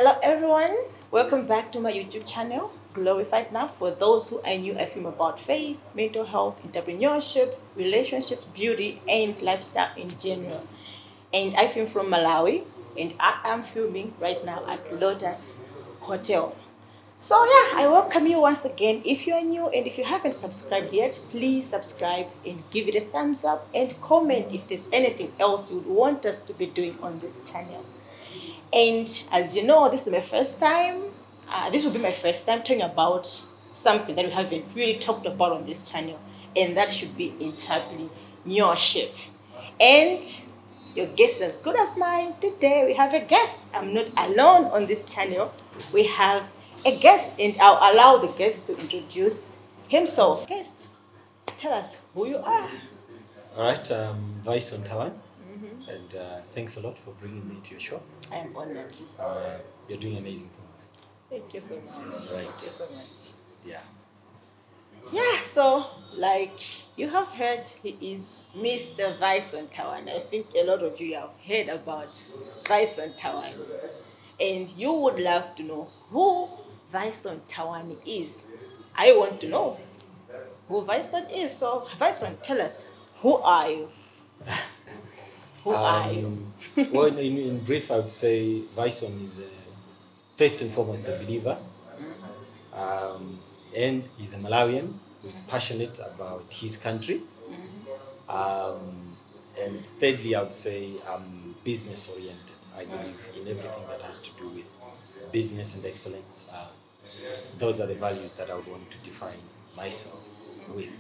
Hello everyone, welcome back to my YouTube channel, Glorified Now. For those who are new, I film about faith, mental health, entrepreneurship, relationships, beauty, and lifestyle in general. And I film from Malawi, and I am filming right now at Lotus Hotel. So yeah, I welcome you once again. If you are new and if you haven't subscribed yet, please subscribe and give it a thumbs up and comment if there's anything else you would want us to be doing on this channel. And as you know, this is my first time. This will be my first time talking about something that we haven't really talked about on this channel, and that should be entrepreneurship. And your guest is as good as mine. Today we have a guest. I'm not alone on this channel. We have a guest, and I'll allow the guest to introduce himself. Guest, tell us who you are. All right, Vieson, and thanks a lot for bringing me to your show. I am honored. You're doing amazing things. Thank you so much. Right. Thank you so much. Yeah. Yeah, so like you have heard, he is Mr. Vieson. I think a lot of you have heard about Vieson, and you would love to know who Vieson is. I want to know who Vieson is. So Vieson, tell us, who are you? Who are you? Well, in brief, I would say Vieson is first and foremost a believer, and he's a Malawian who's passionate about his country. And thirdly, I would say I'm business oriented. I believe in everything that has to do with business and excellence. Those are the values that I would want to define myself with.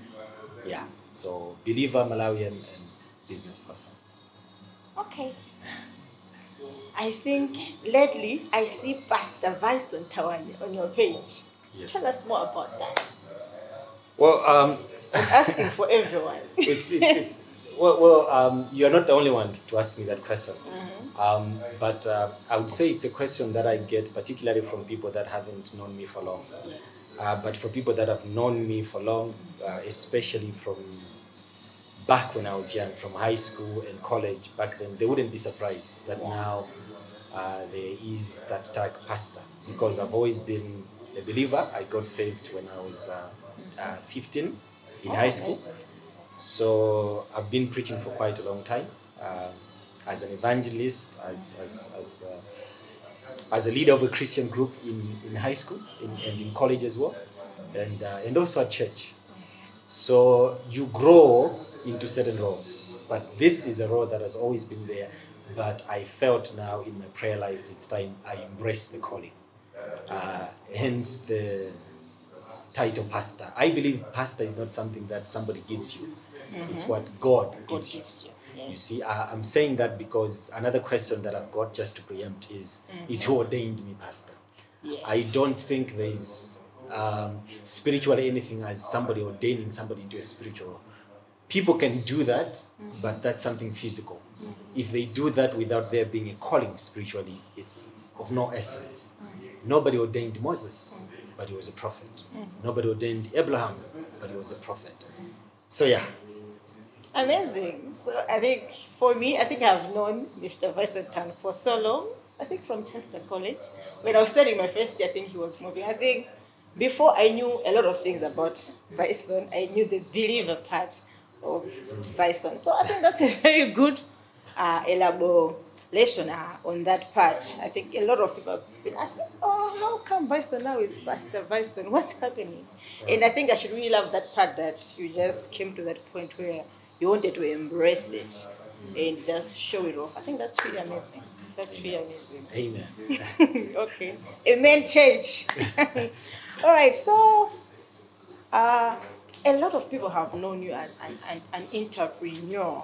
Yeah, so believer, Malawian, and business person. Okay. I think lately I see Pastor Vieson on your page. Yes. Tell us more about that. Well, I'm asking for everyone. You're not the only one to ask me that question. But I would say it's a question that I get particularly from people that haven't known me for long. Yes. But for people that have known me for long, especially from back when I was young, from high school and college, back then, they wouldn't be surprised that now there is that tag pastor, because I've always been a believer. I got saved when I was 15 in high school. Nice. So I've been preaching for quite a long time, as an evangelist, as a leader of a Christian group in high school and in college as well, and also at church. So you grow into certain roles, but this is a role that has always been there. But I felt now in my prayer life, it's time I embrace the calling. Hence the title pastor. I believe pastor is not something that somebody gives you. It's what God gives you. Yes. You see, I'm saying that because another question that I've got, just to preempt, is who ordained me pastor? Yes. I don't think there's spiritually anything as somebody ordaining somebody into a spiritual. People can do that, but that's something physical. If they do that without there being a calling spiritually, it's of no essence. Nobody ordained Moses, but he was a prophet. Nobody ordained Abraham, but he was a prophet. So yeah. Amazing. So I think for me, I think I've known Mr. Vieson for so long. I think from Chester College. When I was studying my first year, I think he was moving. I think before I knew a lot of things about Vieson, I knew the believer part of Vieson. So I think that's a very good elaboration on that part. I think a lot of people have been asking, oh, how come Vieson now is Pastor Vieson? What's happening? And I think I should really love that part that you just came to that point where you wanted to embrace it and just show it off. I think that's really amazing. That's really amazing. Amen. Okay. Amen, church. All right, so a lot of people have known you as an entrepreneur.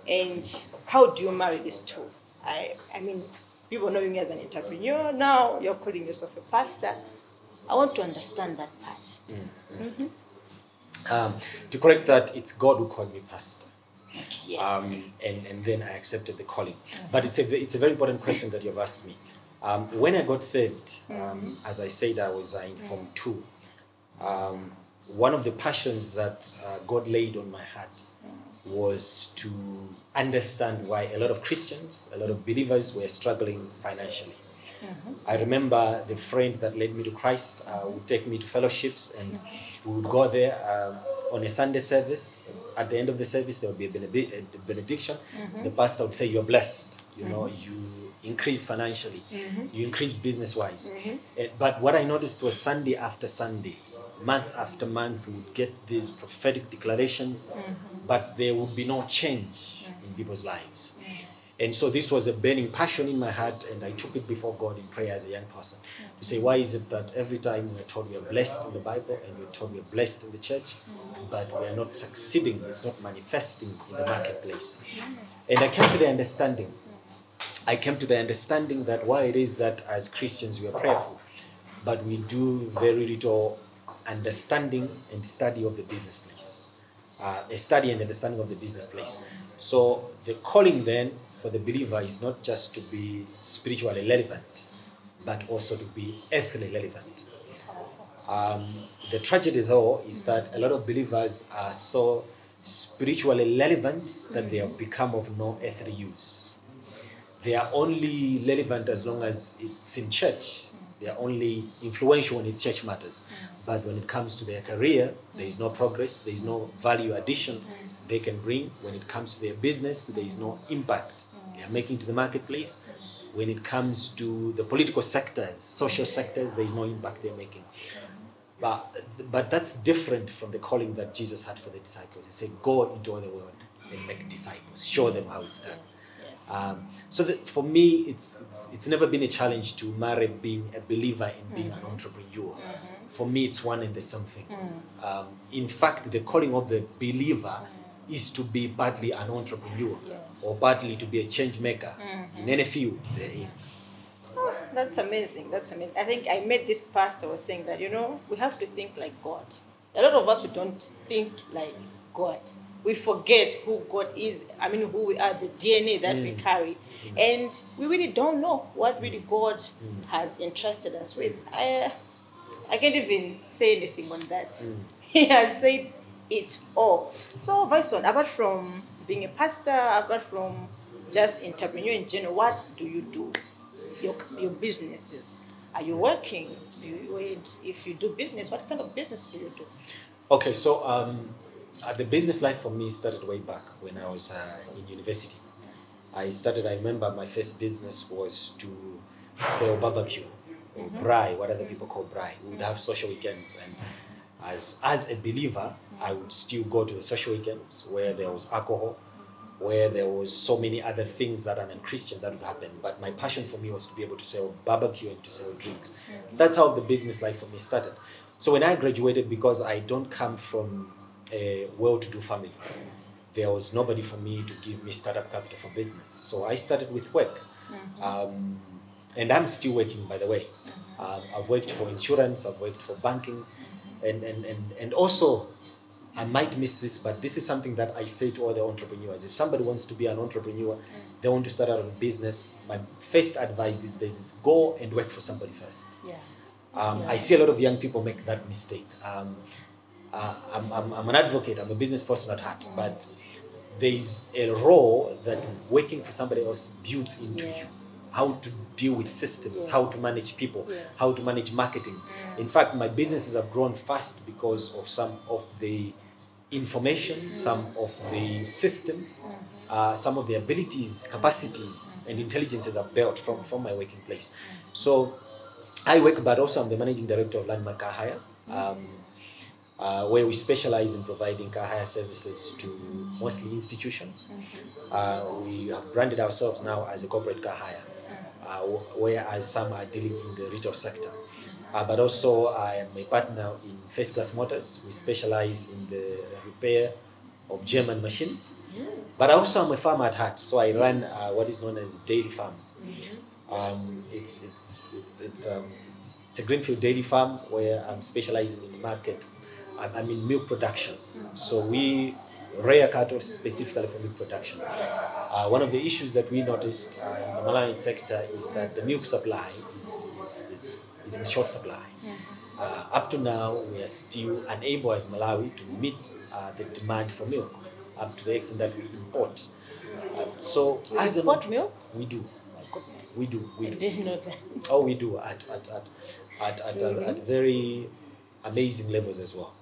And how do you marry these two? I mean, people knowing you as an entrepreneur, now you're calling yourself a pastor. I want to understand that part. To correct that, it's God who called me pastor. Yes. And then I accepted the calling. But it's a very important question that you've asked me. When I got saved, as I said, I was in Form 2. One of the passions that God laid on my heart was to understand why a lot of Christians, a lot of believers were struggling financially. I remember the friend that led me to Christ would take me to fellowships, and we would go there on a Sunday service. At the end of the service, there would be a benediction. The pastor would say, "You're blessed. You know, you increase financially, you increase business-wise." But what I noticed was Sunday after Sunday, month after month, we would get these prophetic declarations, but there would be no change in people's lives. And so this was a burning passion in my heart, and I took it before God in prayer as a young person to say, why is it that every time we're told we are blessed in the Bible and we're told we are blessed in the church, but we are not succeeding, it's not manifesting in the marketplace? And I came to the understanding that why it is that as Christians we are prayerful, but we do very little understanding and study of the business place. A study and understanding of the business place. So the calling then for the believer is not just to be spiritually relevant, but also to be earthly relevant. The tragedy though is that a lot of believers are so spiritually relevant that they have become of no earthly use. They are only relevant as long as it's in church. They are only influential when it's church matters. But when it comes to their career, there is no progress, there is no value addition they can bring. When it comes to their business, there is no impact they are making to the marketplace. When it comes to the political sectors, social sectors, there is no impact they're making. But that's different from the calling that Jesus had for the disciples. He said, go into all the world and make disciples. Show them how it's done. So that for me, it's never been a challenge to marry being a believer and being an entrepreneur. For me, it's one and the same thing. In fact, the calling of the believer is to be partly an entrepreneur or partly to be a change maker in any field they're in. Oh, that's amazing. That's amazing. I think I met this pastor was saying that, we have to think like God. A lot of us, we don't think like God. We forget who God is. Who we are, the DNA that we carry. And we really don't know what really God has entrusted us with. I can't even say anything on that. He has said it all. So, Vieson, apart from being a pastor, apart from just entrepreneur in general, what do you do? Your businesses. Are you working? If you do business, what kind of business do you do? Okay, so the business life for me started way back when I was in university. I remember my first business was to sell barbecue or braai, what other people call braai. We would have social weekends, and as a believer, I would still go to the social weekends where there was alcohol, where there was so many other things that are non-Christian that would happen. But my passion for me was to be able to sell barbecue and to sell drinks. That's how the business life for me started. So when I graduated, because I don't come from a well-to-do family, there was nobody for me to give me startup capital for business. So I started with work. And I'm still working, by the way. I've worked for insurance, I've worked for banking, and also, I might miss this, but this is something that I say to all the entrepreneurs. If somebody wants to be an entrepreneur, they want to start out a business, my first advice is this: is go and work for somebody first. I see a lot of young people make that mistake. I'm an advocate, I'm a business person at heart, but there is a role that working for somebody else builds into you. How to deal with systems, how to manage people, how to manage marketing. In fact, my businesses have grown fast because of some of the information, some of the systems, some of the abilities, capacities, and intelligences I've built from my working place. So I work, but also I'm the managing director of Landmark Car Hire, where we specialize in providing car hire services to mostly institutions. We have branded ourselves now as a corporate car hire, whereas some are dealing in the retail sector. But also I am a partner in First Class Motors. We specialize in the repair of German machines. But also I'm a farmer at heart, so I run what is known as dairy farm. It's a greenfield dairy farm where I'm specializing in market. I'm in milk production. So we rear cattle specifically for milk production. One of the issues that we noticed in the Malawian sector is that the milk supply is in short supply. Up to now, we are still unable as Malawi to meet the demand for milk, up to the extent that we import. As import milk? We do. goodness. We do. I didn't know that. Oh, we do at very amazing levels as well.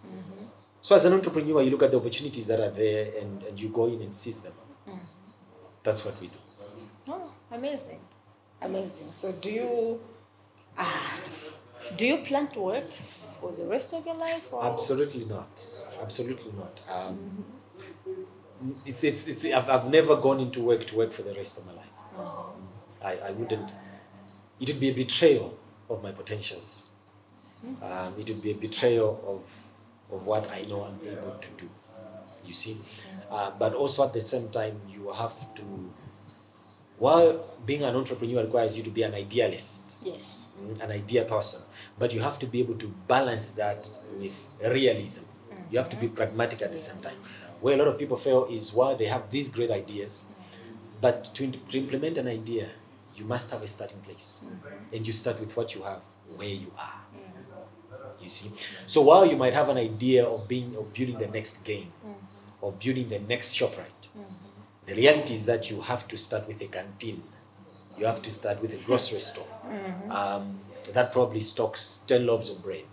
So as an entrepreneur, you look at the opportunities that are there and you go in and seize them. That's what we do. Oh, amazing. Amazing. So do you plan to work for the rest of your life? Or? Absolutely not. Absolutely not. I've never gone into work to work for the rest of my life. I wouldn't. It would be a betrayal of my potentials. It would be a betrayal of what I know I'm able to do. You see, but also at the same time, you have to. While being an entrepreneur requires you to be an idealist, Yes. an idea person, but you have to be able to balance that with realism. You have to be pragmatic at the same time. Where a lot of people fail is while they have these great ideas, but to implement an idea, you must have a starting place, and you start with what you have, where you are. You see, so while you might have an idea of building the next game, or building the next ShopRite, the reality is that you have to start with a canteen. You have to start with a grocery store that probably stocks 10 loaves of bread.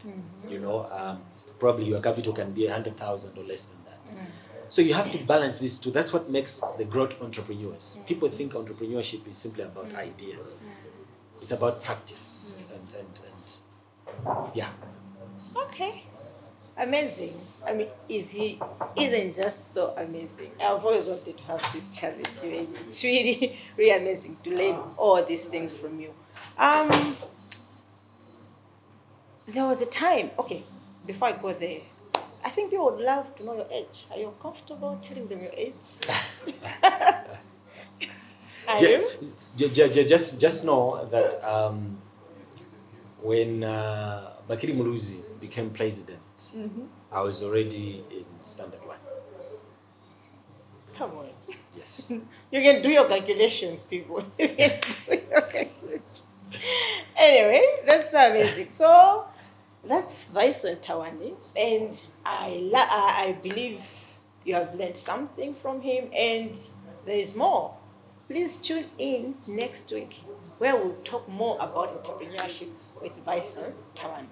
You know, probably your capital can be 100,000 or less than that. So you have to balance these two. That's what makes the growth entrepreneurs. People think entrepreneurship is simply about ideas. It's about practice and yeah. Okay. Amazing. I mean, he isn't just so amazing. I've always wanted to have this chat with you, and it's really, really amazing to learn all these things from you. There was a time, okay, before I go there, I think people would love to know your age. Are you comfortable telling them your age? Are you? Just know that when Bakiri Muluzi became president, I was already in Standard 1. Come on. Yes. You can do your calculations, people. You can do your calculations. Anyway, that's amazing. So that's Vieson Tawani, and I believe you have learned something from him, and there is more. Please tune in next week, where we'll talk more about entrepreneurship with Vieson Tawani.